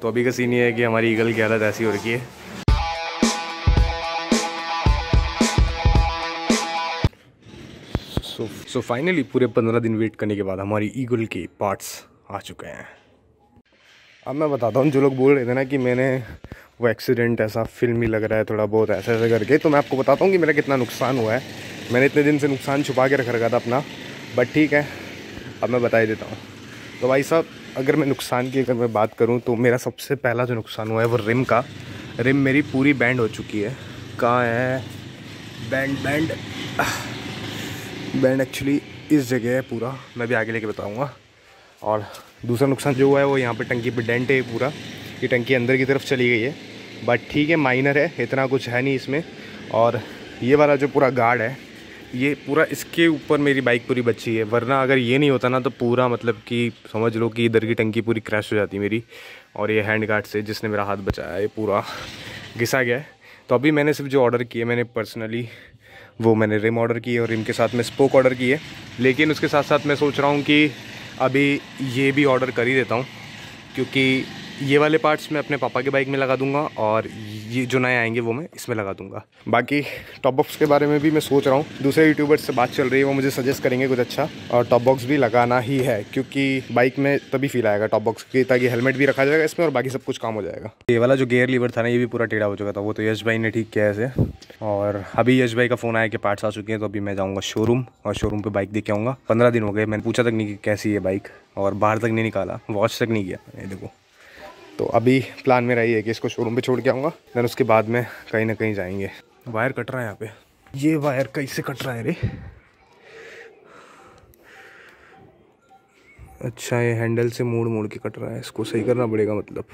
तो अभी का सीन ये है कि हमारी ईगल की हालत ऐसी हो रखी है। सो फाइनली पूरे 15 दिन वेट करने के बाद हमारी ईगल के पार्ट्स आ चुके हैं। अब मैं बताता हूँ, जो लोग बोल रहे थे ना कि मैंने वो एक्सीडेंट ऐसा फिल्मी लग रहा है थोड़ा बहुत ऐसे ऐसे करके, तो मैं आपको बताता हूँ कि मेरा कितना नुकसान हुआ है। मैंने इतने दिन से नुकसान छुपा के रख रखा था अपना, बट ठीक है अब मैं बता ही देता हूँ। तो भाई साहब, अगर मैं नुकसान की मैं बात करूँ तो मेरा सबसे पहला जो नुकसान हुआ है वो रिम का। रिम मेरी पूरी बैंड हो चुकी है। कहाँ है बैंड एक्चुअली इस जगह है पूरा, मैं भी आगे लेके बताऊँगा। और दूसरा नुकसान जो हुआ है वो यहाँ पे टंकी पे डेंट है पूरा, ये टंकी अंदर की तरफ चली गई है, बट ठीक है माइनर है, इतना कुछ है नहीं इसमें। और ये वाला जो पूरा गार्ड है ये पूरा इसके ऊपर मेरी बाइक पूरी बची है, वरना अगर ये नहीं होता ना तो पूरा मतलब कि समझ लो कि इधर की टंकी पूरी क्रैश हो जाती मेरी। और ये हैंड गार्ड से जिसने मेरा हाथ बचाया ये पूरा घिसा गया है। तो अभी मैंने सिर्फ जो ऑर्डर किए, मैंने पर्सनली वो मैंने रिम ऑर्डर की है और रिम के साथ में स्पोक ऑर्डर की है। लेकिन उसके साथ साथ मैं सोच रहा हूँ कि अभी ये भी ऑर्डर कर ही देता हूँ, क्योंकि ये वाले पार्ट्स मैं अपने पापा के बाइक में लगा दूंगा और ये जो नए आएंगे वो मैं इसमें लगा दूंगा। बाकी टॉप बॉक्स के बारे में भी मैं सोच रहा हूँ, दूसरे यूट्यूबर्स से बात चल रही है, वो मुझे सजेस्ट करेंगे कुछ अच्छा, और टॉप बॉक्स भी लगाना ही है क्योंकि बाइक में तभी फील आएगा टॉप बॉक्स की, ताकि हेलमेट भी रखा जाएगा इसमें और बाकी सब कुछ काम हो जाएगा। ये वाला जो गेयर लीवर था ना ये भी पूरा टेढ़ा हो चुका था, वो तो यश भाई ने ठीक किया ऐसे। और अभी यश भाई का फ़ोन आया कि पार्ट्स आ चुके हैं, तो अभी मैं जाऊँगा शोरूम और शोरूम पर बाइक देख के आऊँगा। 15 दिन हो गए, मैंने पूछा तक नहीं कि कैसी है बाइक, और बाहर तक नहीं निकाला, वॉश तक नहीं किया ये देखो। तो अभी प्लान मेरा ये है कि इसको शोरूम पे छोड़ के आऊँगा, देन उसके बाद में कहीं ना कहीं जाएंगे। वायर कट रहा है यहाँ पे, ये वायर कैसे कट रहा है रे? अच्छा ये हैंडल से मोड़ मोड़ के कट रहा है, इसको सही करना पड़ेगा मतलब।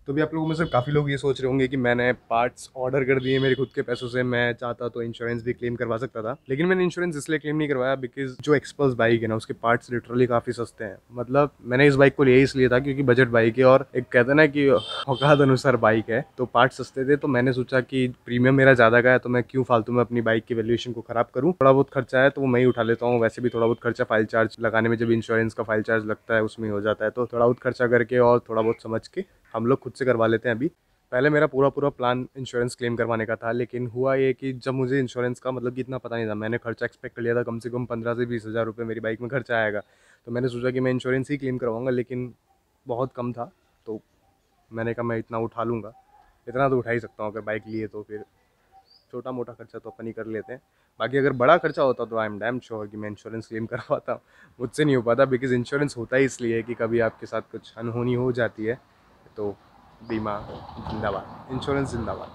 तो भी आप लोगों में से काफ़ी लोग ये सोच रहे होंगे कि मैंने पार्ट्स ऑर्डर कर दिए मेरे खुद के पैसों से, मैं चाहता तो इंश्योरेंस भी क्लेम करवा सकता था, लेकिन मैंने इंश्योरेंस इसलिए क्लेम नहीं करवाया बिकॉज जो एक्सपल्स बाइक है ना उसके पार्ट्स लिटरली काफ़ी सस्ते हैं। मतलब मैंने इस बाइक को लिया इसलिए था क्योंकि बजट बाइक है और एक कहते हैं ना कि औकात अनुसार बाइक है, तो पार्ट्स सस्ते थे। तो मैंने सोचा कि प्रीमियम मेरा ज़्यादा का है तो मैं क्यों फालतू में अपनी बाइक की वैल्यूएशन को खराब करूँ, थोड़ा बहुत खर्चा है तो वो मैं ही उठा लेता हूँ। वैसे भी थोड़ा बहुत खर्चा फाइल चार्ज लगाने में, जब इंश्योरेंस का फाइल चार्ज लगता है उसमें हो जाता है, तो थोड़ा बहुत खर्चा करके और थोड़ा बहुत समझ के हम लोग खुद से करवा लेते हैं। अभी पहले मेरा पूरा प्लान इंश्योरेंस क्लेम करवाने का था, लेकिन हुआ ये कि जब मुझे इंश्योरेंस का मतलब कि इतना पता नहीं था, मैंने खर्चा एक्सपेक्ट कर लिया था कम से कम 15 से 20 हज़ार रुपये मेरी बाइक में खर्चा आएगा। तो मैंने सोचा कि मैं इंश्योरेंस ही क्लेम करवाऊंगा, लेकिन बहुत कम था तो मैंने कहा मैं इतना उठा लूँगा, इतना तो उठा ही सकता हूँ अगर बाइक लिए, तो फिर छोटा मोटा खर्चा तो अपन ही कर लेते हैं। बाकी अगर बड़ा खर्चा होता तो आई एम डैम श्योर कि मैं इंश्योरेंस क्लेम करवाता। मुझसे नहीं हो पाता बिकॉज इंश्योरेंस होता ही इसलिए कि कभी आपके साथ कुछ अनहोनी हो जाती है, तो बीमा जिंदाबाद, इंश्योरेंस जिंदाबाद।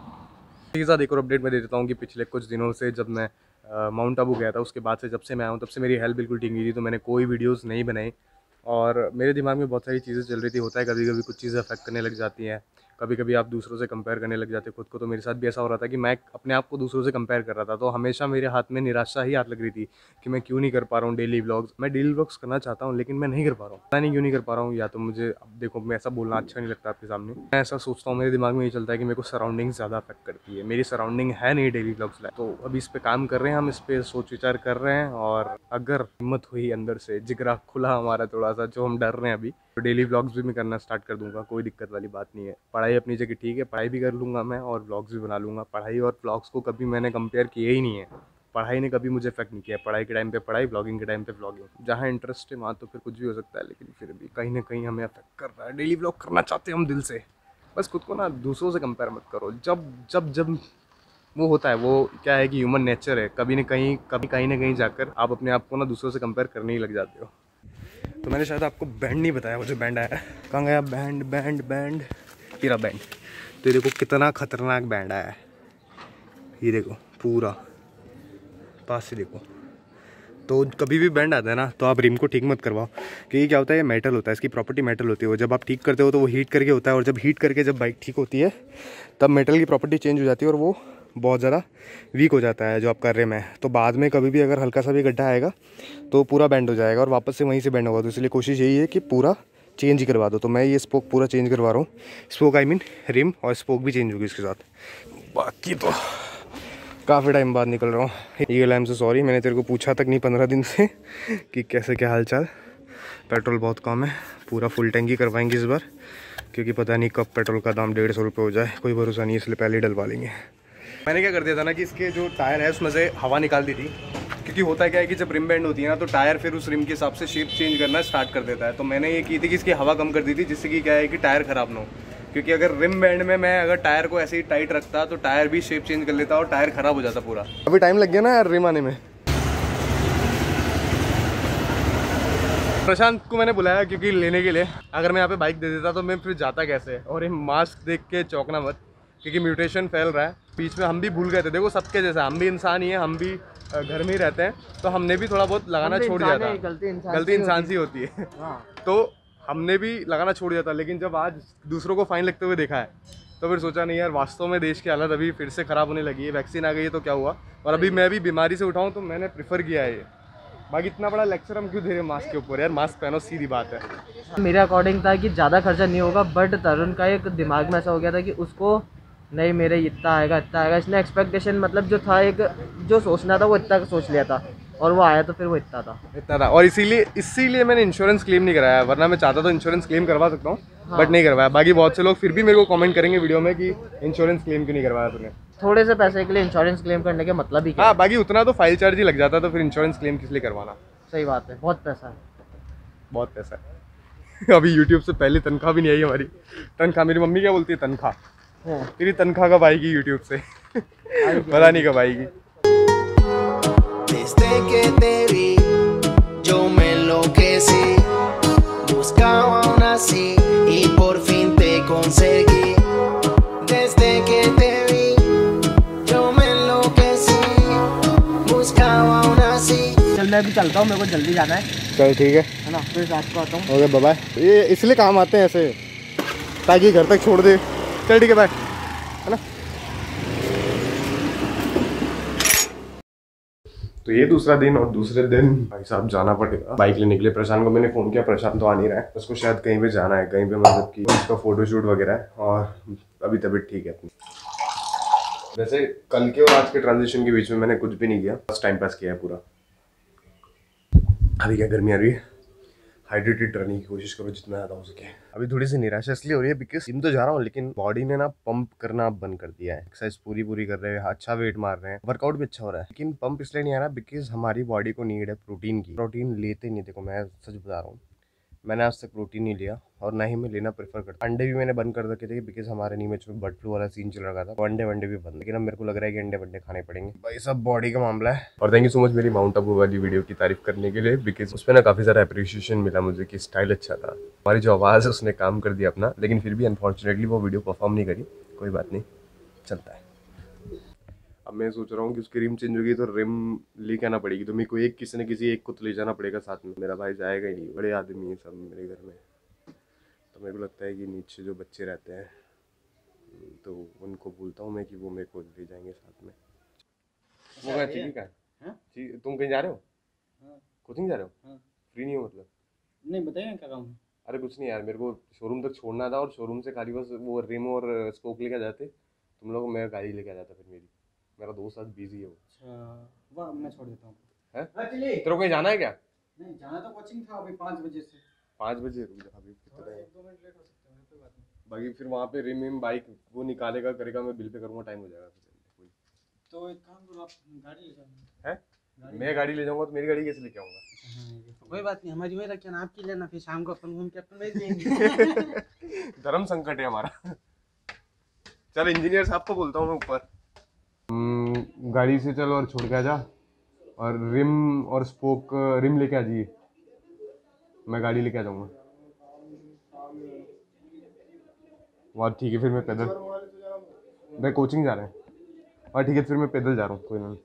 इसके साथ एक और अपडेट मैं दे देता हूँ कि पिछले कुछ दिनों से जब मैं माउंट आबू गया था, उसके बाद से जब से मैं आया हूँ तब से मेरी हेल्थ बिल्कुल ठीक नहीं थी, तो मैंने कोई वीडियोस नहीं बनाई और मेरे दिमाग में बहुत सारी चीज़ें चल रही थी। होता है कभी कभी कुछ चीज़ें अफेक्ट करने लग जाती हैं, कभी कभी आप दूसरों से कंपेयर करने लग जाते खुद को। तो मेरे साथ भी ऐसा हो रहा था कि मैं अपने आप को दूसरों से कंपेयर कर रहा था, तो हमेशा मेरे हाथ में निराशा ही हाथ लग रही थी कि मैं क्यों नहीं कर पा रहा हूँ डेली व्लॉग्स। मैं डेली व्लॉग्स करना चाहता हूँ लेकिन मैं नहीं कर पा रहा हूँ, पता नहीं क्यों नहीं कर पा रहा हूँ। या तो मुझे, अब देखो मैं ऐसा बोलना अच्छा नहीं लगता आपके सामने, मैं ऐसा सोचता हूँ, मेरे दिमाग में ये चलता है कि मेरे को सराउंडिंग ज़्यादा अफेक्ट करती है, मेरी सराउंडिंग है नहीं डेली व्लॉग्स लाइक। तो अभी इस पर काम कर रहे हैं, हम इस पर सोच विचार कर रहे हैं, और अगर हिम्मत हुई अंदर से, जिगरा खुला हमारा थोड़ा सा, जो हम डर रहे हैं अभी, तो डेली व्लॉग्स भी मैं करना स्टार्ट कर दूंगा, कोई दिक्कत वाली बात नहीं है। पढ़ाई अपनी जगह ठीक है, पढ़ाई भी कर लूँगा मैं और व्लॉग्स भी बना लूँगा। पढ़ाई और व्लॉग्स को कभी मैंने कंपेयर किया ही नहीं है, पढ़ाई ने कभी मुझे अफेक्ट नहीं किया। पढ़ाई के टाइम पे पढ़ाई, व्लॉगिंग के टाइम पे व्लॉगिंग, जहाँ इंटरेस्ट है वहाँ तो फिर कुछ भी हो सकता है, लेकिन फिर भी कहीं ना कहीं हमें अफेक्ट कर रहा है। डेली व्लॉग करना चाहते हैं हम दिल से, बस खुद को ना दूसरों से कंपेयर मत करो। जब जब जब वो होता है, वो क्या है कि ह्यूमन नेचर है, कभी ना कहीं जाकर आप अपने आप को ना दूसरों से कंपेयर करने ही लग जाते हो। तो मैंने शायद आपको बैंड नहीं बताया, वो जो बैंड आया है, कहाँ गया बैंड? बैंड तेरा बैंड, तो ये देखो कितना खतरनाक बैंड आया है, ये देखो पूरा पास से देखो। तो कभी भी बैंड आता है ना तो आप रिम को ठीक मत करवाओ, क्योंकि क्या होता है, ये मेटल होता है, इसकी प्रॉपर्टी मेटल होती है। वो जब आप ठीक करते हो तो वो हीट करके होता है, और जब हीट करके जब बाइक ठीक होती है तब मेटल की प्रॉपर्टी चेंज हो जाती है और वो बहुत ज़्यादा वीक हो जाता है जो आपका रिम है। तो बाद में कभी भी अगर हल्का सा भी गड्ढा आएगा तो पूरा बैंड हो जाएगा और वापस से वहीं से बैंड होगा। तो इसलिए कोशिश यही है कि पूरा चेंज ही करवा दो। तो मैं ये स्पोक पूरा चेंज करवा रहा हूँ, स्पोक आई मीन रिम, और स्पोक भी चेंज होगी इसके साथ। बाकी तो काफ़ी टाइम बाद निकल रहा हूँ। ये लैम से सॉरी, मैंने तेरे को पूछा तक नहीं 15 दिन से कि कैसे क्या हाल चाल। पेट्रोल बहुत कम है, पूरा फुल टैंकी करवाएंगे इस बार, क्योंकि पता नहीं कब पेट्रोल का दाम 150 रुपये हो जाए, कोई भरोसा नहीं, इसलिए पहले ही डलवा लेंगे। मैंने क्या कर दिया था ना कि इसके जो टायर है उसमें से हवा निकाल दी थी, क्योंकि होता क्या है कि जब रिम बैंड होती है ना तो टायर फिर उस रिम के हिसाब से शेप चेंज करना स्टार्ट कर देता है। तो मैंने ये की थी कि इसकी हवा कम कर दी थी, जिससे कि क्या है कि टायर ख़राब ना हो। क्योंकि अगर रिम बैंड में मैं अगर टायर को ऐसे ही टाइट रखता तो टायर भी शेप चेंज कर लेता और टायर ख़राब हो जाता पूरा। अभी टाइम लग गया ना यार रिम आने में। प्रशांत को मैंने बुलाया क्योंकि लेने के लिए, अगर मैं यहाँ पे बाइक दे देता तो मैं फिर जाता कैसे। और ये मास्क देख के चौंकना मत, क्योंकि म्यूटेशन फैल रहा है। बीच में हम भी भूल गए थे, देखो सबके जैसा हम भी इंसान ही है, हम भी घर में ही रहते हैं, तो हमने भी थोड़ा बहुत लगाना छोड़ दिया था। गलती इंसान से होती है। तो हमने भी लगाना छोड़ दिया था, लेकिन जब आज दूसरों को फाइन लगते हुए देखा है तो फिर सोचा नहीं यार, वास्तव में देश की हालत अभी फिर से ख़राब होने लगी है। वैक्सीन आ गई है तो क्या हुआ, और अभी मैं भी बीमारी से उठाऊँ तो मैंने प्रेफर किया है ये। बाकी इतना बड़ा लेक्चर हम क्यों दे रहे हैं मास्क के ऊपर यार, मास्क पहनो, सीधी बात है। मेरे अकॉर्डिंग था कि ज़्यादा खर्चा नहीं होगा, बट तरुण का एक दिमाग में ऐसा हो गया था कि उसको नहीं मेरे इतना आएगा। इसने एक्सपेक्टेशन मतलब जो था, एक जो सोचना था वो इतना सोच लिया था, और वो आया तो फिर वो इतना था। और इसीलिए मैंने इंश्योरेंस क्लेम नहीं कराया, वरना मैं चाहता तो इंश्योरेंस क्लेम करवा सकता हूँ। हाँ। बट नहीं करवाया। बाकी बहुत से लोग फिर भी मेरे को कमेंट करेंगे वीडियो में कि इंश्योरेंस क्लेम क्यों नहीं करवाया तूने। थोड़े से पैसे के लिए इंश्योरेंस क्लेम करने के मतलब ही क्या? हाँ, बाकी उतना तो फाइल चार्ज ही लग जाता, तो फिर इंश्योरेंस क्लेम किस लिए करवाना। सही बात है, बहुत पैसा है, बहुत पैसा है। अभी यूट्यूब से पहले तनख्वाह भी नहीं आई हमारी। तनख्वाह, मेरी मम्मी क्या बोलती है, तनख्वाह तेरी तनख्वाह कब आएगी यूट्यूब से। पता नहीं कब आएगी। चल मैं भी चलता हूँ, मेरे को जल्दी जाना है। चल ठीक है ना, फिर रात को आता हूँ। Okay bye bye. ये इसलिए काम आते हैं ऐसे, ताकि घर तक छोड़ दे। चल ठीक है बाय, है ना। तो ये दूसरा दिन, और दूसरे दिन भाई साहब जाना पड़ेगा बाइक लेने के लिए। प्रशांत को मैंने फ़ोन किया, प्रशांत तो आ नहीं रहा है, उसको शायद कहीं पे जाना है, कहीं पे मतलब कि उसका फोटोशूट वगैरह है, और अभी तबीयत ठीक है अपनी। वैसे कल के और आज के ट्रांजिशन के बीच में मैंने कुछ भी नहीं किया, बस टाइम पास किया है पूरा। अभी क्या गर्मी आ रही है, हाइड्रेटेड रहने की कोशिश करो जितना ज़्यादा हो सके। अभी थोड़ी सी निराशा इसलिए हो रही है बिकॉज जिम तो जा रहा हूँ, लेकिन बॉडी ने ना पंप करना बंद कर दिया है। एक्सरसाइज पूरी कर रहे हैं, अच्छा वेट मार रहे हैं, वर्कआउट भी अच्छा हो रहा है, लेकिन पंप इसलिए नहीं आ रहा बिकॉज हमारी बॉडी को नीड है प्रोटीन की। प्रोटीन लेते नहीं, देखो मैं सच बता रहा हूँ, मैंने आज तक प्रोटीन नहीं लिया, और ना ही मैं लेना प्रेफर करता। अंडे भी मैंने बंद कर रखे थे बिकॉज हमारे नीमच में बर्ड फ्लू वाला सीन चल रहा था, तो अंडे भी बंद। लेकिन अब मेरे को लग रहा है कि अंडे वंडे खाने पड़ेंगे, भाई सब बॉडी का मामला है। और थैंक यू सो मच मेरी माउंट आबू वाली वीडियो की तारीफ करने के लिए, बिकॉज उसमें ना काफ़ी सारा अप्रिशिएशन मिला मुझे कि स्टाइल अच्छा था, हमारी जो आवाज़ है उसने काम कर दिया अपना। लेकिन फिर भी अनफॉर्चुनेटली वो वीडियो परफॉर्म नहीं करी, कोई बात नहीं, चलता है। अब मैं सोच रहा हूँ कि उसकी रिम चेंज होगी तो रिम लेके आना पड़ेगी, तो मेरे को किसी न किसी एक को तो ले जाना पड़ेगा साथ में। मेरा भाई जाएगा ही नहीं, बड़े आदमी है सब मेरे घर में, तो मेरे को लगता है कि नीचे जो बच्चे रहते हैं तो उनको बोलता हूँ मैं कि वो मेरे को ले जाएंगे साथ में। वो क्या ठीक है, तुम कहीं जा रहे हो? कोचिंग जा रहे हो? फ्री नहीं हो मतलब? नहीं बताइए क्या काम है। अरे कुछ नहीं यार, मेरे को शोरूम तक छोड़ना था, और शोरूम से खाली बस वो रिम और स्पोक लेके जाते तुम लोग, मैं गाड़ी लेके आ जाता। फिर मेरा दोस्त आज बिजी है वो। अच्छा वाह, मैं छोड़ देता हूँ। तेरे को कहीं जाना है क्या? नहीं जाना, तो कोचिंग था अभी 5 बजे से। 5 बजे रुक जा, अभी कितना टाइम? 1-2 मिनट लेट हो सकते हैं, कोई बात नहीं। बाकी फिर वहाँ पे रिम बाइक वो निकालेगा करेगा, मैं बिल पे करूँगा, टाइम हो जाएगा। तो एक काम करो, आप गाड़ी ले जाओ। है मैं गाड़ी ले जाऊँगा तो मेरी गाड़ी कैसे लेके आऊँगा? कोई बात नहीं, हमारी वही रखिए ना, आपकी लेना, फिर शाम को अपन घूम के अपन भेज देंगे। धर्म संकट है हमारा। चल इंजीनियर साहब को बोलता हूँ मैं ऊपर, गाड़ी से चल और छोड़ के आ जा, और रिम और स्पोक रिम लेके आ जाइए, मैं गाड़ी लेके आ जाऊँगा। वाह ठीक है, फिर मैं पैदल, मैं कोचिंग जा रहा है, और ठीक है फिर मैं पैदल जा रहा हूँ, कोई ना।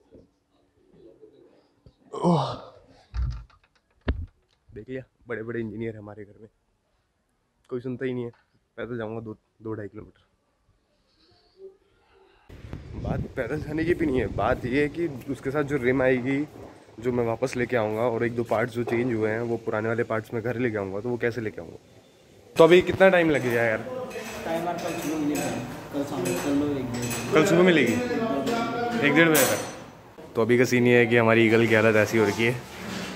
देख लिया, बड़े बड़े इंजीनियर हमारे घर में, कोई सुनता ही नहीं है। पैदल जाऊँगा 2-2.5 किलोमीटर। बात पैदल जाने की भी नहीं है, बात ये है कि उसके साथ जो रिम आएगी जो मैं वापस लेके आऊँगा, और 1-2 पार्ट्स जो चेंज हुए हैं वो पुराने वाले पार्ट्स में घर लेके आऊँगा, तो वो कैसे लेके आऊँगा? तो अभी कितना टाइम लग गया यार? टाइम कल सुबह मिलेगा, कल सुबह मिलेगी 1-1.5 बजे तक। तो अभी का सीन ये है कि हमारी ईगल की हालत ऐसी हो रखी है,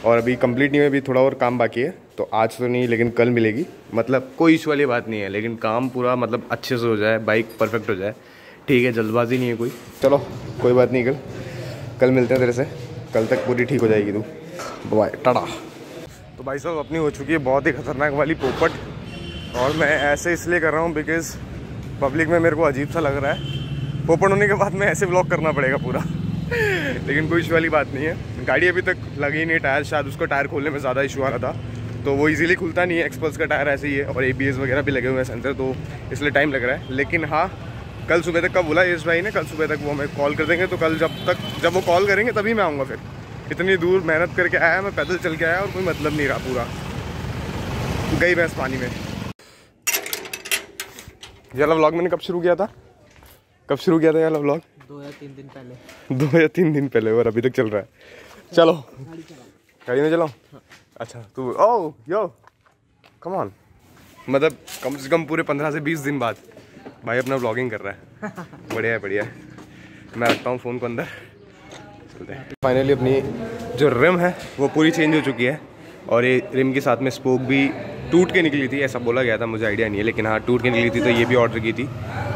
और अभी कंप्लीट नहीं हुई, अभी थोड़ा और काम बाकी है, तो आज तो नहीं लेकिन कल मिलेगी। मतलब कोई इशू वाली बात नहीं है, लेकिन काम पूरा मतलब अच्छे से हो जाए, बाइक परफेक्ट हो जाए, ठीक है। जल्दबाजी नहीं है कोई। चलो कोई बात नहीं, कल मिलते हैं तेरे से। कल तक पूरी ठीक हो जाएगी तू। बाय टाटा। तो भाई साहब अपनी हो चुकी है बहुत ही खतरनाक वाली पोपट, और मैं ऐसे इसलिए कर रहा हूँ बिकॉज़ पब्लिक में मेरे को अजीब सा लग रहा है। पोपट होने के बाद में ऐसे ब्लॉक करना पड़ेगा पूरा लेकिन कोई इशू वाली बात नहीं है। गाड़ी अभी तक लगी नहीं, टायर शायद उसका टायर खोलने में ज़्यादा इशू आ रहा था, तो वो इजीली खुलता नहीं है। एक्सपल्स का टायर ऐसे ही है, और ABS वगैरह भी लगे हुए हैं सेंसर, तो इसलिए टाइम लग रहा है। लेकिन हाँ, कल सुबह तक का बोला यश भाई ने, कल सुबह तक वो हमें कॉल कर देंगे। तो कल जब वो कॉल करेंगे तभी मैं आऊँगा। फिर इतनी दूर मेहनत करके आया, मैं पैदल चल के आया और कोई मतलब नहीं रहा, पूरा गई भैंस पानी में। ये वाला व्लॉग मैंने कब शुरू किया था ये वाला व्लॉग? 2 या 3 दिन पहले। 2 या 3 दिन पहले, और अभी तक चल रहा है। चलो गाड़ी में चलाओ। अच्छा तू ओ यो कम ऑन, मतलब कम से कम पूरे 15 से 20 दिन बाद भाई अपना व्लॉगिंग कर रहा है। बढ़िया है बढ़िया है। मैं रखता हूँ फ़ोन को अंदर, चलते हैं। फाइनली अपनी जो रिम है वो पूरी चेंज हो चुकी है, और ये रिम के साथ में स्पोक भी टूट के निकली थी, ऐसा बोला गया था, मुझे आइडिया नहीं है, लेकिन हाँ टूट के निकली थी। तो ये भी ऑर्डर की थी,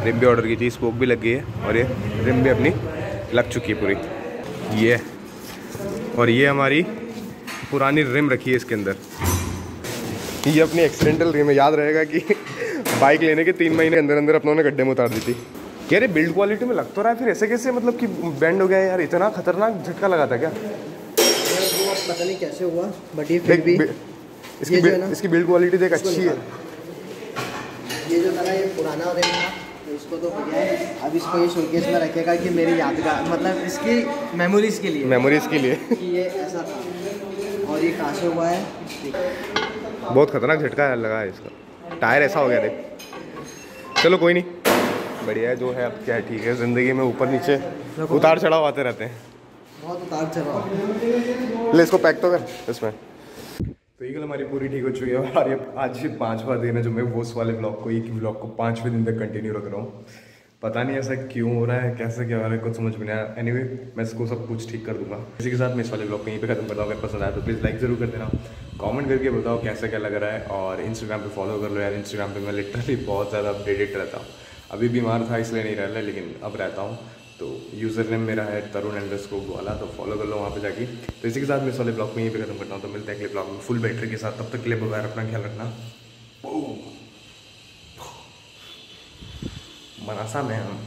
रिम भी ऑर्डर की थी, स्पोक भी लग गई है, और ये रिम भी अपनी लग चुकी है पूरी। ये और ये हमारी पुरानी रिम रखी है इसके अंदर। ये अपनी एक्सीडेंटल रिम है, याद रहेगा कि बाइक लेने के 3 महीने अंदर अंदर अपनों ने गड्ढे में उतार दी थी। कह रहे बिल्ड क्वालिटी में लग तो रहा है, फिर ऐसे कैसे मतलब कि बैंड हो गया यार? इतना खतरनाक झटका लगा था क्या? पता नहीं कैसे हुआ, बट ये फिर भी इसकी बिल्ड क्वालिटी देख अच्छी है। ये जो था ये पुराना रिम था, तो इसको तो हो गया है। अब इसको ये शोकेस में रखेगा कि मेरी यादगार, मतलब इसकी मेमोरीज के लिए कि ये ऐसा था। और ये कहाँ से हुआ है? बहुत खतरनाक झटका लगा है इसका, टायर ऐसा हो गया देख। चलो कोई नहीं, बढ़िया है जो है। अब क्या है, ठीक है। ज़िंदगी में ऊपर नीचे उतार चढ़ाव आते रहते हैं, बहुत उतार चढ़ाव। ले इसको पैक तो कर इसमें। तो ये कल हमारी पूरी ठीक हो चुकी है, और ये आज 5वां दिन है जो मैं वो वाले ब्लॉग को, एक ही ब्लॉग को 5वें दिन तक कंटिन्यू रख रहा हूँ। पता नहीं ऐसा क्यों हो रहा है, कैसे क्या हो रहा है, कुछ समझ में नहीं आया। एनीवे मैं इसको सब कुछ ठीक कर दूंगा। इसी के साथ मैं इस वाले ब्लॉग को यहीं पे खत्म करता हूँ। अगर पसंद आया तो प्लीज़ लाइक ज़रूर कर देना, कमेंट करके बताओ कैसा क्या लग रहा है, और इंस्टाग्राम पे फॉलो कर लो यार। इंस्टाग्राम पे मैं लिटरली बहुत ज़्यादा अपडेटेड रहता हूँ। अभी बीमार था इसलिए नहीं रह रहा, लेकिन अब रहता हूँ। तो यूज़र नेम मेरा है तरुण__ वाला, तो फॉलो कर लो वहाँ पे जाके। तो इसी के साथ मैं इस वाले ब्लॉग में यहीं पे खत्म करता हूँ। तो मिलते हैं अगले ब्लॉग में फुल बैटरी के साथ। तब तक के लिए बाय, अपना ख्याल रखना। मनासा में हम